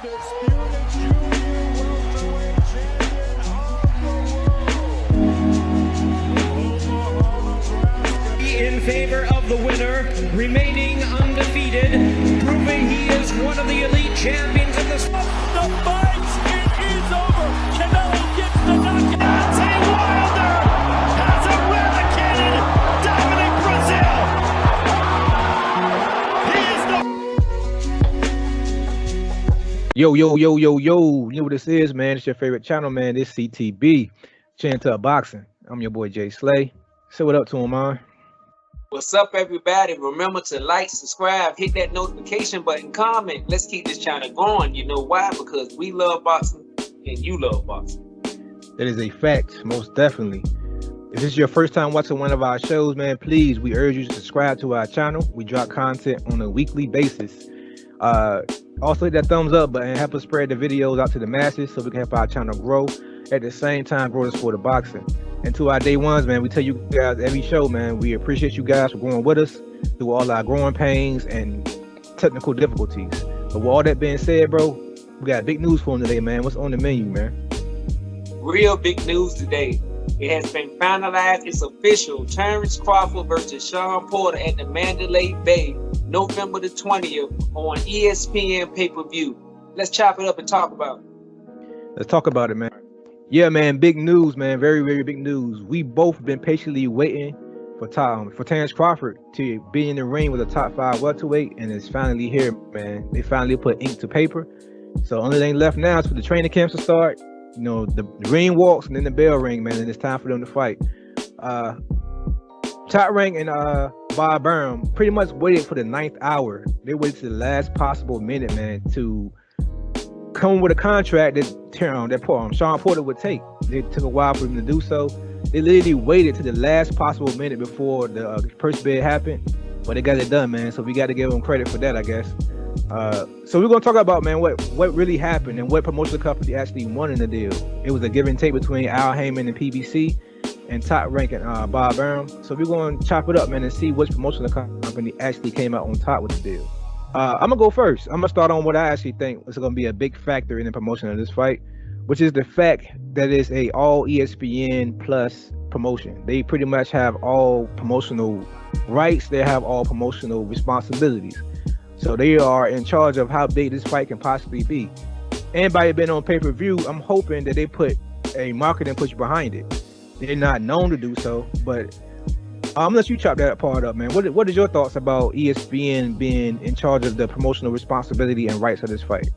In favor of the winner, remaining undefeated, proving he is one of the elite champions of the sport. The fight, it is over. Canelo gets the knockout. Deontay Wilder has eradicated Dominic Brazil. He is the... Yo. You know what this is, man. It's your favorite channel, man. This CTB, Chanta Boxing. I'm your boy, Jay Slay. Say what up to him, man. What's up, everybody? Remember to like, subscribe, hit that notification button, comment. Let's keep this channel going. You know why? Because we love boxing and you love boxing. That is a fact, most definitely. If this is your first time watching one of our shows, man, please, we urge you to subscribe to our channel. We drop content on a weekly basis. Also hit that thumbs up button and help us spread the videos out to the masses so we can help our channel grow. At the same time, grow the sport of boxing. And to our day ones, man, we tell you guys every show, man, we appreciate you guys for growing with us through all our growing pains and technical difficulties. But with all that being said, bro, we got big news for them today, man. What's on the menu, man? Real big news today. It has been finalized. It's official. Terrence Crawford versus Shawn Porter at the Mandalay Bay, November the 20th on ESPN pay-per-view. Let's chop it up and talk about it. Let's talk about it, man. Yeah, man, big news, man. Very, very big news. We both been patiently waiting for Terrence Crawford to be in the ring with a top 5 welterweight, and it's finally here, man. They finally put ink to paper. So only thing left now is for the training camps to start. You know, the ring walks and then the bell ring, man, and it's time for them to fight. Top Rank and Bud Crawford pretty much waited for the 9th hour. They waited to the last possible minute, man, to come with a contract that Shawn Porter would take. It took a while for him to do so. They literally waited to the last possible minute before the first bid happened, but they got it done, man. So we got to give them credit for that, I guess. So we're gonna talk about, man, what really happened and what promotional company actually won in the deal. It was a give and take between Al Heyman and PBC and Top Rank and Bud Crawford. So we're gonna chop it up, man, and see which promotional company actually came out on top with the deal. I'm gonna go first. I'm gonna start on what I actually think is gonna be a big factor in the promotion of this fight, which is the fact that it's a all ESPN plus promotion. They pretty much have all promotional rights. They have all promotional responsibilities. So they are in charge of how big this fight can possibly be. And by it being on pay-per-view, I'm hoping that they put a marketing push behind it. They're not known to do so, but I'm gonna let you chop that part up, man. What is your thoughts about ESPN being in charge of the promotional responsibility and rights of this fight?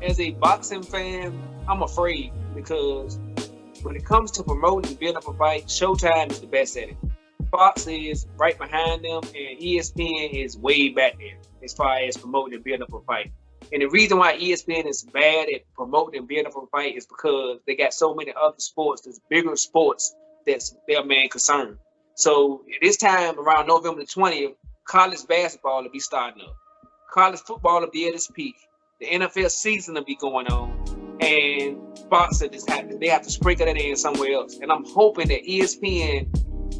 As a boxing fan, I'm afraid because when it comes to promoting and building up a fight, Showtime is the best at it. Fox is right behind them, and ESPN is way back there as far as promoting and building up a fight. And the reason why ESPN is bad at promoting and building up a fight is because they got so many other sports, there's bigger sports that's their main concern. So this time around November the 20th, college basketball will be starting up. College football will be at its peak. The NFL season will be going on. And boxing they have to sprinkle that in somewhere else. And I'm hoping that ESPN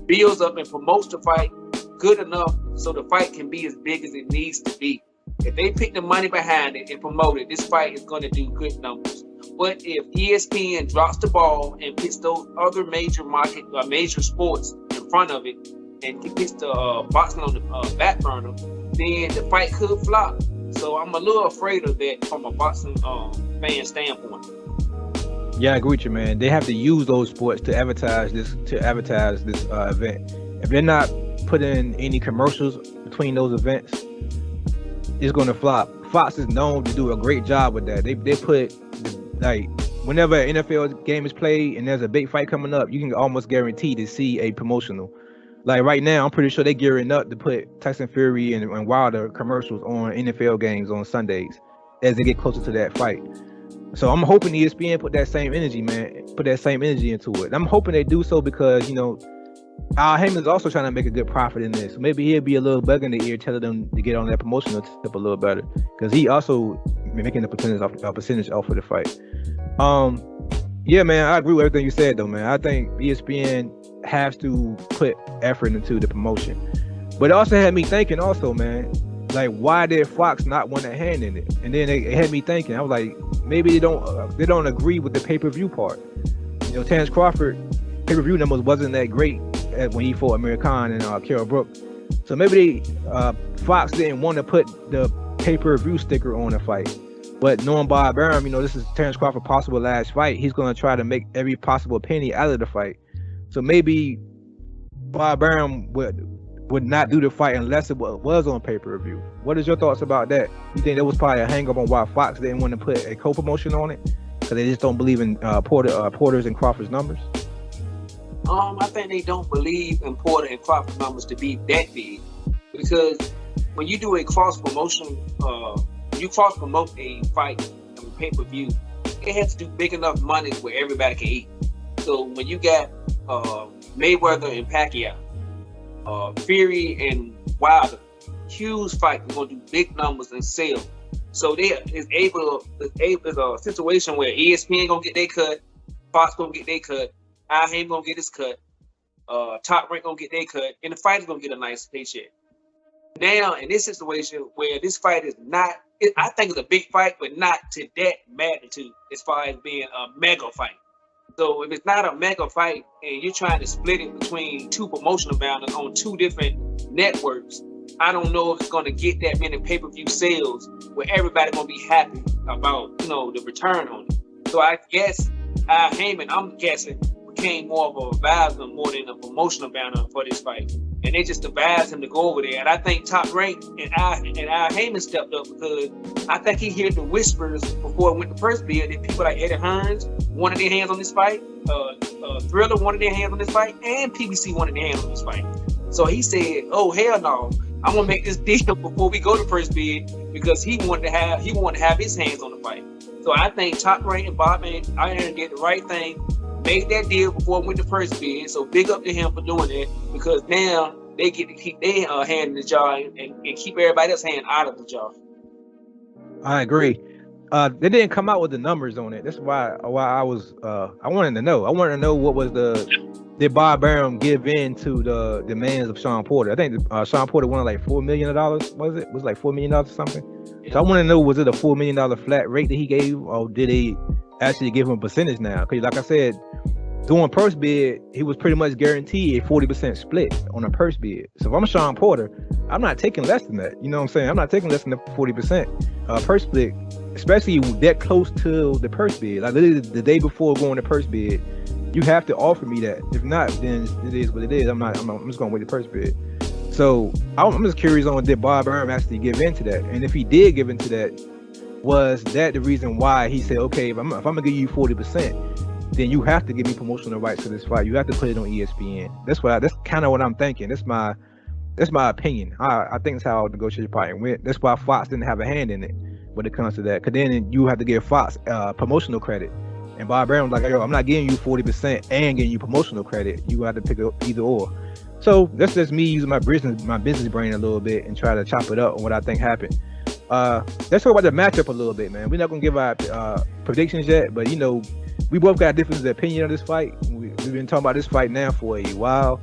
builds up and promotes the fight good enough so the fight can be as big as it needs to be. If they pick the money behind it and promote it, this fight is going to do good numbers. But if ESPN drops the ball and puts those other major sports in front of it and puts the boxing on the back burner, then the fight could flop. So I'm a little afraid of that from a boxing fan standpoint. Yeah, I agree with you, man. They have to use those sports to advertise this event. If they're not putting any commercials between those events, it's going to flop. Fox is known to do a great job with that. They put, like, whenever an NFL game is played and there's a big fight coming up, you can almost guarantee to see a promotional. Like right now, I'm pretty sure they're gearing up to put Tyson Fury and Wilder commercials on NFL games on Sundays as they get closer to that fight. So I'm hoping ESPN put that same energy, man, put that same energy into it. I'm hoping they do so because, you know, Al Heyman's also trying to make a good profit in this. Maybe he'll be a little bug in the ear telling them to get on that promotional tip a little better because he also making a percentage off of the fight. Yeah, man, I agree with everything you said, though, man. I think ESPN has to put effort into the promotion. But it also had me thinking also, man, like, why did Fox not want a hand in it? And then it had me thinking. I was like, maybe they don't agree with the pay-per-view part. You know, Terrence Crawford pay-per-view numbers wasn't that great when he fought Amir Khan and Kell Brook. So maybe Fox didn't want to put the pay-per-view sticker on the fight. But knowing Bob Arum, you know, this is Terrence Crawford's possible last fight. He's going to try to make every possible penny out of the fight. So maybe Bob Arum would not do the fight unless it was on pay-per-view. What is your thoughts about that? You think that was probably a hang-up on why Fox didn't want to put a co-promotion on it? Because they just don't believe in Porter's and Crawford's numbers? I think they don't believe in Porter and Crawford numbers to be that big. Because when you do a cross-promotion, you cross-promote a fight on pay-per-view, it has to do big enough money where everybody can eat. So when you got Mayweather and Pacquiao, Fury and Wilder, huge fight, we're gonna do big numbers and sell. So it's a situation where ESPN gonna get their cut, Fox gonna get their cut, Haim gonna get his cut, Top Rank gonna get their cut, and the fighter's gonna get a nice paycheck. Now in this situation where this fight is not, I think it's a big fight, but not to that magnitude as far as being a mega fight. So if it's not a mega fight and you're trying to split it between two promotional banners on two different networks, I don't know if it's going to get that many pay-per-view sales where everybody's going to be happy about, you know, the return on it. So I guess Heyman, I'm guessing, became more of a advisor more than a promotional banner for this fight. And they just advised him to go over there. And I think Top Rank and Heyman stepped up because I think he heard the whispers before it went to first bid that people like Eddie Hearns wanted their hands on this fight, Thriller wanted their hands on this fight, and PBC wanted their hands on this fight. So he said, "Oh hell no, I'm gonna make this deal before we go to first bid," because he wanted to have his hands on the fight. So I think Top Rank and Bob Arum did the right thing. Made that deal before it went to first bid, so big up to him for doing that, because now they get to keep their hand in the jar and keep everybody else's hand out of the jar. I agree. They didn't come out with the numbers on it. That's why I was I wanted to know. I wanted to know what was did Bob Arum give in to the demands of Shawn Porter? I think Shawn Porter wanted like $4 million. Was it? Was like $4 million or something? Yeah. So I want to know, was it a $4 million flat rate that he gave, or did he actually give him a percentage now? Because like I said, doing purse bid, he was pretty much guaranteed a 40% split on a purse bid. So if I'm Shawn Porter, I'm not taking less than that. You know what I'm saying? I'm not taking less than the 40% purse split, especially that close to the purse bid. Like literally the day before going to purse bid, you have to offer me that. If not, then it is what it is. I'm just gonna wait the purse bid. So I'm just curious on, did Bob Arum actually give in to that? And if he did give in to that, was that the reason why he said, okay, if I'm gonna give you 40%, then you have to give me promotional rights to this fight. You have to put it on ESPN. That's kind of what I'm thinking. That's my opinion. I think it's how the negotiation probably went. That's why Fox didn't have a hand in it when it comes to that. Because then you have to give Fox promotional credit. And Bob Arum was like, yo, I'm not giving you 40% and getting you promotional credit. You have to pick up either or. So that's just me using my business brain a little bit and try to chop it up on what I think happened. Let's talk about the matchup a little bit, man. We're not gonna give our predictions yet, but you know, we both got different opinion on this fight. We've been talking about this fight now for a while.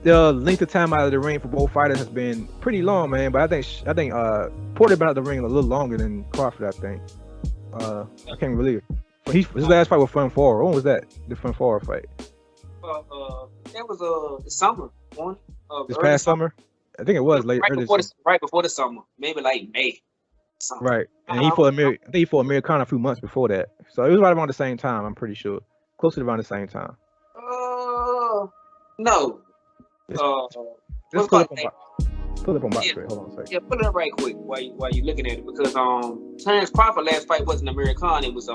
The length of time out of the ring for both fighters has been pretty long, man. But I think Porter been out of the ring a little longer than Crawford. I think. I can't believe it. His last fight was Fun Four. When was that? The Fun Four fight? That was the summer one. This past summer. I think it was late. Right before the summer, maybe like May. Something. Right, and I think he fought Amir Khan a few months before that, so it was right around the same time. I'm pretty sure, close to around the same time. No. Let's pull up on box. Hold on a second. Yeah, pull it up right quick while you looking at it, because Terrence Crawford last fight wasn't Amir Khan. It was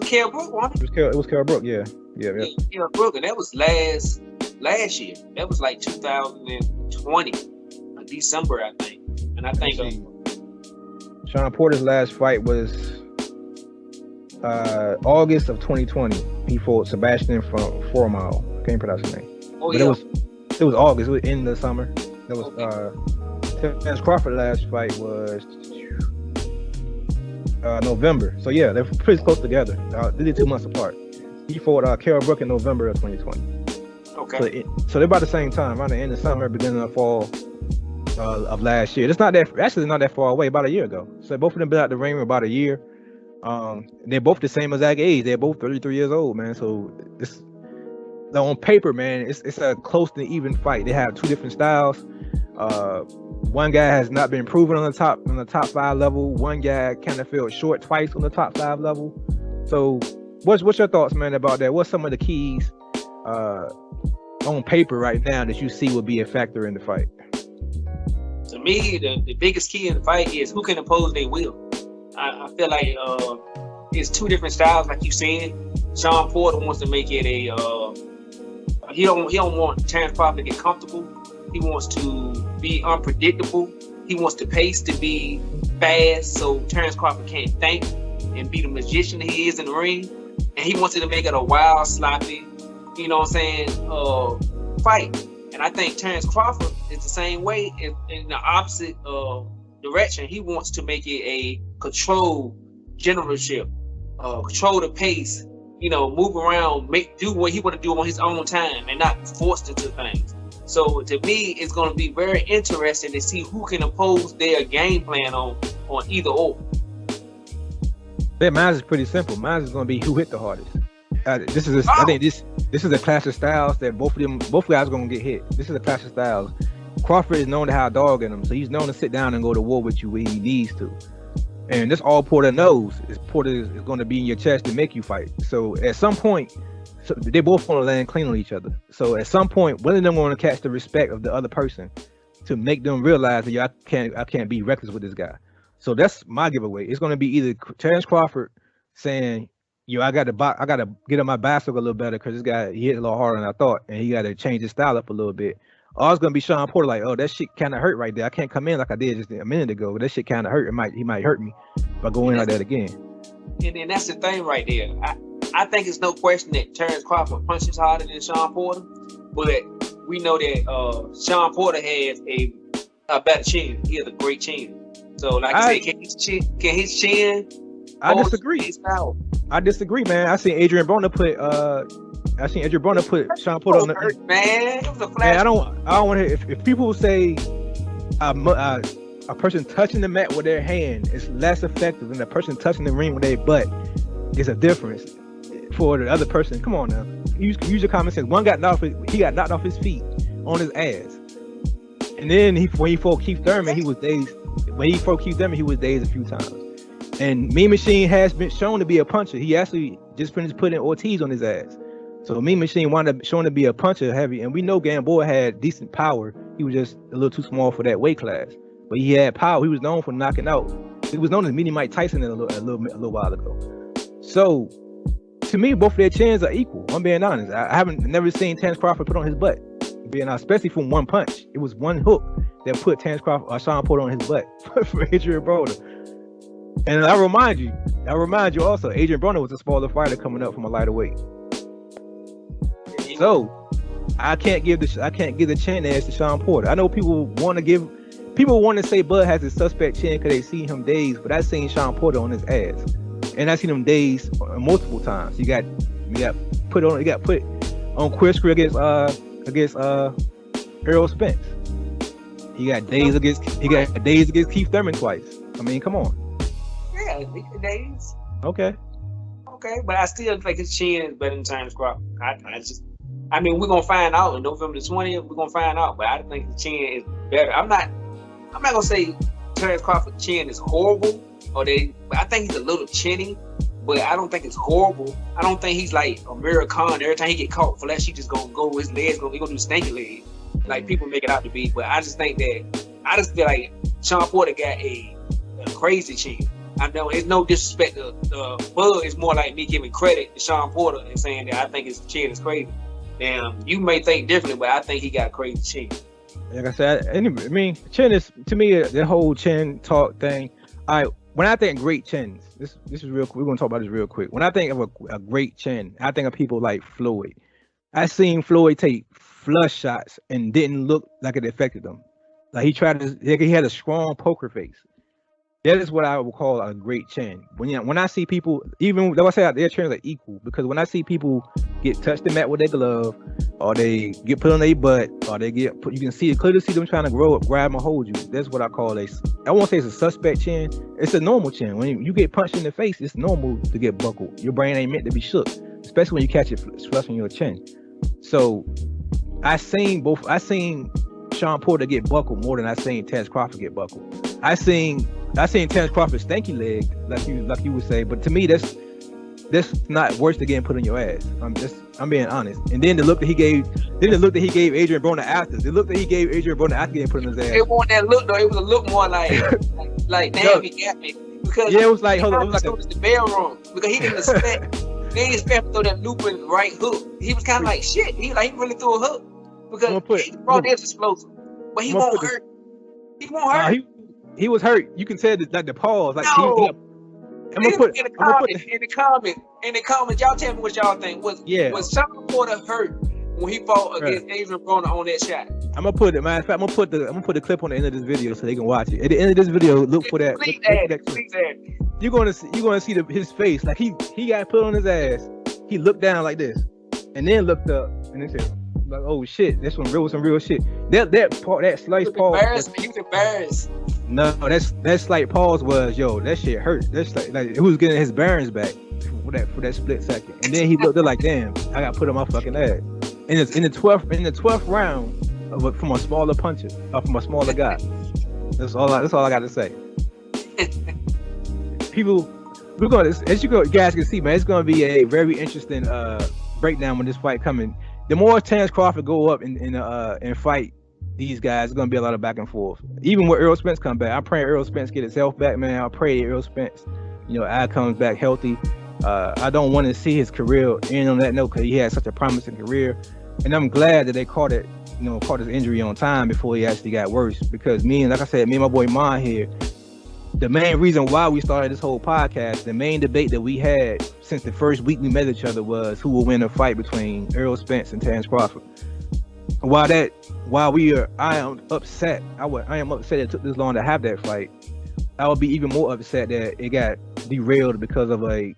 Kell Brook, wasn't it? It was Kell Brook, yeah. Kell Brook, and that was last year. That was like 2020, December, I think. And I think Shawn Porter's last fight was August of 2020. He fought Sebastian from 4 Mile. Can't pronounce his name. Oh, but yeah. It was August. It was in the summer. That was Terrence Crawford's last fight was November. So yeah, they're pretty close together. They did 2 months apart. He fought Kell Brook in November of 2020. Okay. So they're about the same time, around the end of summer, beginning of fall. of last year. It's not that actually not that far away, about a year ago. So both of them been out the ring for about a year. They're both the same exact age. They're both 33 years old, man. So it's on paper, man, it's a close to even fight. They have two different styles. One guy has not been proven on the top 5 level. One guy kind of fell short twice on the top 5 level. So what's your thoughts, man, about that? What's some of the keys on paper right now that you see will be a factor in the fight? To me, the biggest key in the fight is who can oppose their will. I feel like it's two different styles, like you said. Shawn Porter wants to make it he don't want Terrence Crawford to get comfortable. He wants to be unpredictable. He wants the pace to be fast, so Terrence Crawford can't think and be the magician he is in the ring. And he wants it to make it a wild, sloppy, you know what I'm saying, fight. And I think Terrence Crawford is the same way in the opposite direction. He wants to make it a controlled generalship, control the pace, move around, do what he want to do on his own time and not forced into things. So to me, it's going to be very interesting to see who can oppose their game plan on either or. Yeah, mine is pretty simple. Mine is going to be who hit the hardest. I think this is a clash of styles that both guys are going to get hit. This is a clash of styles. Crawford is known to have a dog in him, so he's known to sit down and go to war with you when he needs to. And that's all Porter knows is Porter is going to be in your chest to make you fight. So at some point, they both want to land clean on each other. So at some point, one of them want to catch the respect of the other person to make them realize that I can't be reckless with this guy. So that's my giveaway. It's going to be either Terrence Crawford saying, I got to get on my bicycle a little better because this guy he hit a little harder than I thought, and he got to change his style up a little bit. Or it's going to be Shawn Porter like, oh, that shit kind of hurt right there. I can't come in like I did just a minute ago. That shit kind of hurt. He might hurt me if I go in like that again. And then that's the thing right there. I think it's no question that Terrence Crawford punches harder than Shawn Porter, but we know that Shawn Porter has a better chin. He has a great chin. So, like I said, can his chin? I disagree. I disagree, man. I seen Adrian Broner put Shawn Porter on the man. It was a flash. Man, I don't want to. If people say a person touching the mat with their hand is less effective than a person touching the ring with their butt, it's a difference for the other person. Come on now, use your common sense. One got knocked off his feet on his ass, and then when he fought Keith Thurman, he was dazed. When he fought Keith Thurman, he was dazed a few times. And Mean Machine has been shown to be a puncher. He actually just finished putting Ortiz on his ass. So Mean Machine wound up showing to be a puncher heavy. And we know Gamboa had decent power. He was just a little too small for that weight class. But he had power. He was known for knocking out. He was known as Mini Mike Tyson a little while ago. So to me, both of their chins are equal. I'm being honest. I never seen Terrence Crawford put on his butt. Being honest, especially from one punch. It was one hook that put Terrence Crawford or Shawn Porter on his butt for Adrian Broner. And I remind you also, Adrian Broner was a smaller fighter coming up from a lighter weight. So I can't give the chin edge to Shawn Porter. I know people want to say Bud has a suspect chin because they see him dazed, but I seen Shawn Porter on his ass, and I seen him dazed multiple times. He got put on Chris against Errol Spence. He got dazed against Keith Thurman twice. I mean, come on. Yeah, days. Okay, but I still think his chin is better than Terrence Crawford. I mean, we're gonna find out on November the 20th. We're gonna find out, but I think his chin is better. I'm not gonna say Terrence Crawford's chin is horrible, but I think he's a little chinny, but I don't think it's horrible. I don't think he's like Amir Khan. Every time he get caught flash, he just gonna go his legs. He gonna do stanky leg, like people make it out to be. But I just feel like Shawn Porter got a crazy chin. I know it's no disrespect to Bud. It's more like me giving credit to Shawn Porter and saying that I think his chin is crazy. Now, you may think differently, but I think he got a crazy chin. Like I said, I mean, chin is, to me, the whole chin talk thing. When I think great chins, this is real. We're gonna talk about this real quick. When I think of a great chin, I think of people like Floyd. I seen Floyd take flush shots and didn't look like it affected him. Like he had a strong poker face. That is what I would call a great chin. When I see people, even though I say their chins are equal, because when I see people get touched the mat with their glove, or they get put on their butt, or they get put, you can clearly see them trying to grow up, grab and hold you. That's what I call I won't say it's a suspect chin. It's a normal chin. When you get punched in the face, it's normal to get buckled. Your brain ain't meant to be shook, especially when you catch it flush on your chin. So I seen Shawn Porter get buckled more than I seen Terence Crawford get buckled. I seen Terence Crawford stanky legged, like you would say, but to me that's not worse than getting put on your ass. I'm being honest. And then the look that he gave Adrian Broner after getting put on his ass. It wasn't that look though. It was a look more like damn, he got me. Because it was like, hold on, it was like the bell rung because he didn't expect. They didn't expect to throw that looping right hook. He was kind of like shit. He really threw a hook because he brought this explosive, but he won't hurt. He won't hurt. He was hurt. You can tell like the pause. Like no. I'm gonna put in the comments. Y'all tell me what y'all think. Was Shawn Porter hurt when he fought against Adrian Broner on that shot? I'm gonna put it. Matter of fact, I'm gonna put the clip on the end of this video so they can watch it. At the end of this video, look for that. Please add. You're gonna see his face. Like he got put on his ass. He looked down like this, and then looked up, and then said, "Like, oh shit, that's some real shit." That slight pause. He was embarrassed. No, that slight pause was, yo, that shit hurt. That's like he was getting his bearings back for that split second, and then he looked up like, damn, I got put on my fucking ass. And it's in the 12th round from a smaller puncher, from a smaller guy. That's all I got to say. People, we're gonna, as you guys can see, man, it's gonna be a very interesting breakdown when this fight coming. The more Terence Crawford go up and fight these guys, it's gonna be a lot of back and forth. Even when Errol Spence come back, I'm praying Errol Spence get his health back, man. I pray Errol Spence, comes back healthy. I don't want to see his career end on that note because he had such a promising career, and I'm glad that they caught his injury on time before he actually got worse. Because me and my boy Mon here, the main reason why we started this whole podcast, the main debate that we had since the first week we met each other was who will win a fight between Errol Spence and Terence Crawford. I am upset. I am upset it took this long to have that fight. I would be even more upset that it got derailed because of a,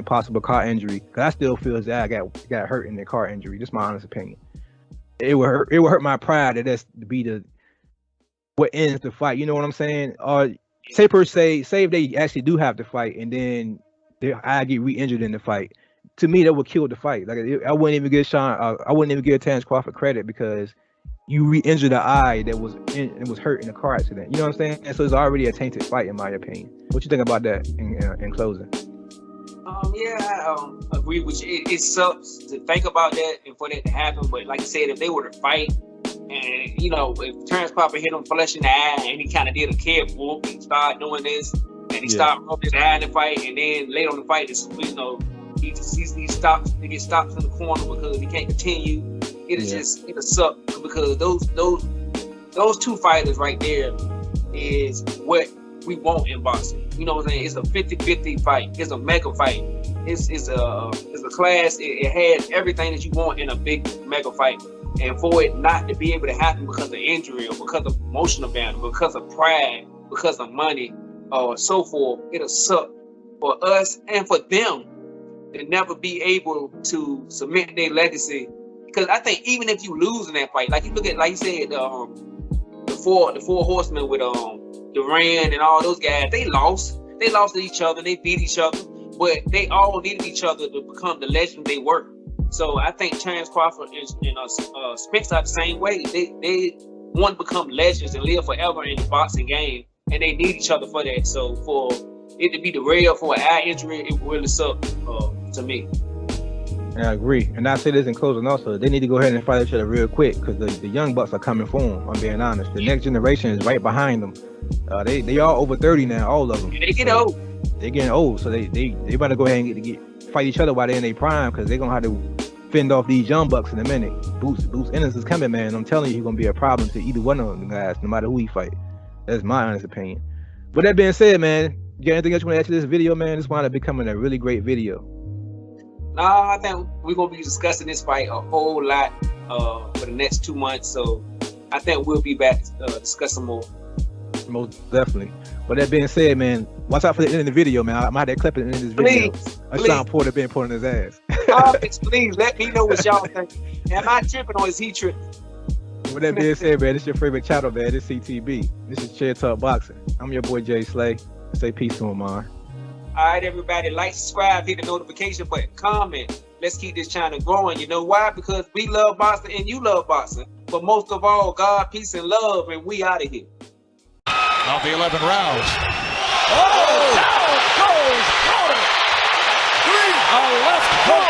possible car injury. Cause I still feel that I got hurt in the car injury. Just my honest opinion. It would hurt my pride that that's to be what ends the fight. You know what I'm saying? Or say if they actually do have to fight and then I get re-injured in the fight. To me, that would kill the fight. Like I wouldn't even give Terence Crawford credit because you re-injured the eye that was hurt in a car accident. You know what I'm saying? And so it's already a tainted fight, in my opinion. What you think about that in closing? I agree with you. It sucks to think about that and for that to happen. But like I said, if they were to fight, and if Terence Crawford hit him flush in the eye, and he kind of did a kid whoop and started doing this, and he started rubbing his eye in the fight, and then later on the fight, he stops. He gets stopped in the corner because he can't continue. It'll suck because those two fighters right there is what we want in boxing. You know what I'm saying? It's a 50-50 fight. It's a mega fight. It's a class. It has everything that you want in a big mega fight. And for it not to be able to happen because of injury or because of emotional damage, because of pride, because of money, or so forth, it'll suck for us and for them to never be able to cement their legacy. Because I think even if you lose in that fight, like you look at, like you said, the four horsemen with Duran and all those guys, they lost. They lost to each other. They beat each other, but they all needed each other to become the legend they were. So I think Terence Crawford and Spence are the same way. They want to become legends and live forever in the boxing game, and they need each other for that. So for it to be derailed for an eye injury, it really sucks to me. I agree. And I say this in closing also, they need to go ahead and fight each other real quick because the young bucks are coming for them. I'm being honest. The next generation is right behind them. They are over 30 now, all of them. They get old. They're getting old, so they better go ahead and fight each other while they're in their prime because they're gonna have to fend off these young bucks in a minute. Bruce Ennis is coming, man. I'm telling you, he's gonna be a problem to either one of them guys, no matter who he fight. That's my honest opinion. With that being said, man, you got anything else you want to add to this video, man? This wound up becoming a really great video. No, I think we're gonna be discussing this fight a whole lot for the next 2 months. So I think we'll be back discussing more. Most definitely. But that being said, man, watch out for the end of the video, man. I might have that clip in this video. Please. Shawn Porter being put on his ass. Please let me know what y'all think. Am I tripping or is he tripping? With that being said, man, this is your favorite channel, man. This is CTB. This is Chair Talk Boxing. I'm your boy Jay Slay. Say peace to him, man. All right, everybody, like, subscribe, hit the notification button, comment. Let's keep this channel growing. You know why? Because we love boxing and you love boxing. But most of all, God, peace, and love, and we out of here. Of the 11 rounds. Oh, down goes Broner. A left hook.